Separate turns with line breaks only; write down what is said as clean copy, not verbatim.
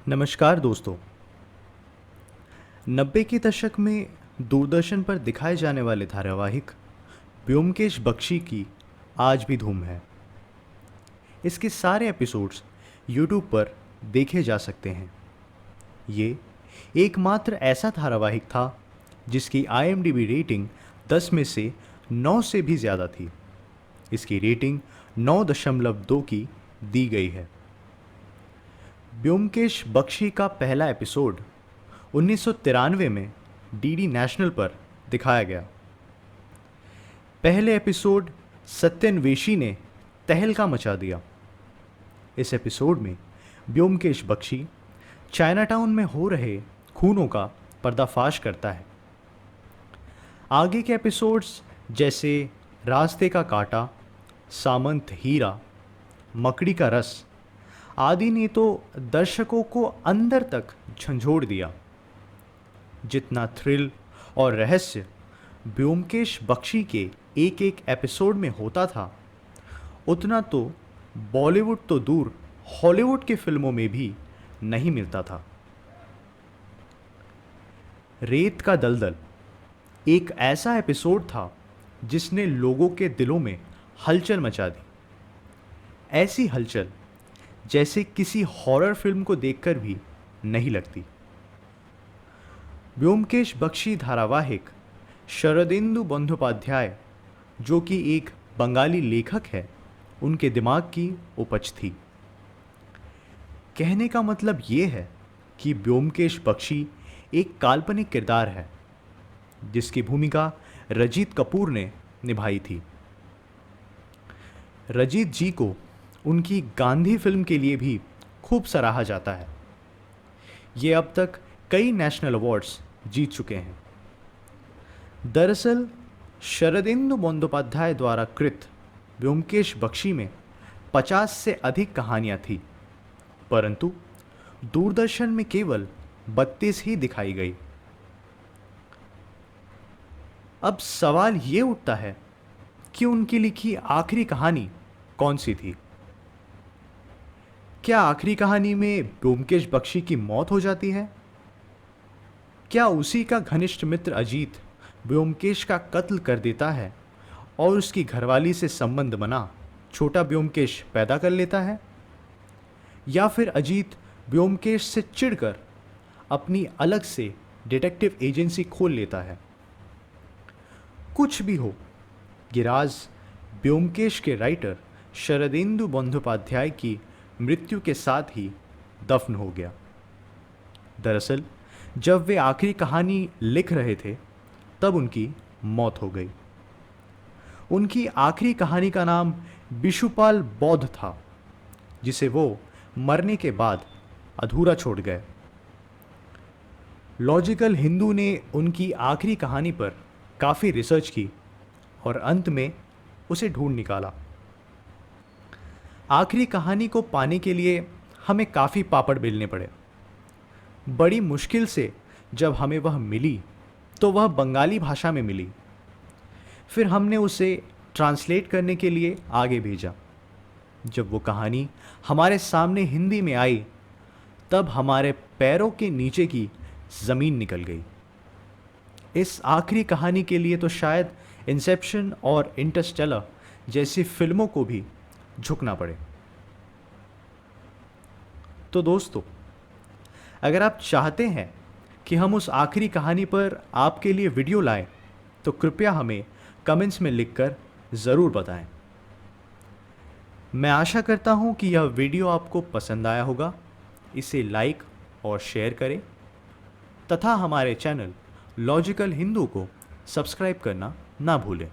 नमस्कार दोस्तों। 90 के दशक में दूरदर्शन पर दिखाए जाने वाले धारावाहिक ब्योमकेश बख्शी की आज भी धूम है। इसके सारे एपिसोड्स यूट्यूब पर देखे जा सकते हैं। ये एकमात्र ऐसा धारावाहिक था जिसकी IMDb रेटिंग 10 में से 9 से भी ज़्यादा थी। इसकी रेटिंग 9.2 की दी गई है। ब्योमकेश बख्शी का पहला एपिसोड 1993 में डीडी नेशनल पर दिखाया गया। पहले एपिसोड सत्यन्वेशी ने तहलका मचा दिया। इस एपिसोड में ब्योमकेश बख्शी चाइनाटाउन में हो रहे खूनों का पर्दाफाश करता है। आगे के एपिसोड्स जैसे रास्ते का कांटा, सामंत हीरा, मकड़ी का रस आदि ने तो दर्शकों को अंदर तक झंझोड़ दिया। जितना थ्रिल और रहस्य ब्योमकेश बख्शी के एक एक एपिसोड में होता था, उतना तो बॉलीवुड तो दूर हॉलीवुड के फिल्मों में भी नहीं मिलता था। रेत का दलदल एक ऐसा एपिसोड था जिसने लोगों के दिलों में हलचल मचा दी। ऐसी हलचल जैसे किसी हॉरर फिल्म को देखकर भी नहीं लगती। ब्योमकेश बख्शी धारावाहिक शरदिंदु बंदोपाध्याय, जो कि एक बंगाली लेखक है, उनके दिमाग की उपज थी। कहने का मतलब ये है कि ब्योमकेश बख्शी एक काल्पनिक किरदार है जिसकी भूमिका रजीत कपूर ने निभाई थी। रजीत जी को उनकी गांधी फिल्म के लिए भी खूब सराहा जाता है। ये अब तक कई नेशनल अवार्ड्स जीत चुके हैं। दरअसल शरदिंदु बंदोपाध्याय द्वारा कृत ब्योमकेश बख्शी में 50 से अधिक कहानियां थी, परंतु दूरदर्शन में केवल 32 ही दिखाई गई। अब सवाल ये उठता है कि उनकी लिखी आखिरी कहानी कौन सी थी? क्या आखिरी कहानी में ब्योमकेश बख्शी की मौत हो जाती है? क्या उसी का घनिष्ठ मित्र अजीत ब्योमकेश का कत्ल कर देता है और उसकी घरवाली से संबंध बना छोटा ब्योमकेश पैदा कर लेता है? या फिर अजीत ब्योमकेश से चिढ़कर अपनी अलग से डिटेक्टिव एजेंसी खोल लेता है? कुछ भी हो, ये राज ब्योमकेश के राइटर शरदिंदु बंदोपाध्याय की मृत्यु के साथ ही दफन हो गया। दरअसल जब वे आखिरी कहानी लिख रहे थे तब उनकी मौत हो गई। उनकी आखिरी कहानी का नाम बिशुपाल बौद्ध था, जिसे वो मरने के बाद अधूरा छोड़ गए। लॉजिकल हिंदू ने उनकी आखिरी कहानी पर काफ़ी रिसर्च की और अंत में उसे ढूंढ निकाला। आखिरी कहानी को पाने के लिए हमें काफ़ी पापड़ बेलने पड़े। बड़ी मुश्किल से जब हमें वह मिली तो वह बंगाली भाषा में मिली। फिर हमने उसे ट्रांसलेट करने के लिए आगे भेजा। जब वो कहानी हमारे सामने हिंदी में आई तब हमारे पैरों के नीचे की ज़मीन निकल गई। इस आखिरी कहानी के लिए तो शायद इंसेप्शन और इंटरस्टेलर जैसी फिल्मों को भी झुकना पड़े। तो दोस्तों, अगर आप चाहते हैं कि हम उस आखिरी कहानी पर आपके लिए वीडियो लाएं, तो कृपया हमें कमेंट्स में लिखकर ज़रूर बताएं। मैं आशा करता हूं कि यह वीडियो आपको पसंद आया होगा। इसे लाइक और शेयर करें तथा हमारे चैनल लॉजिकल हिंदू को सब्सक्राइब करना ना भूलें।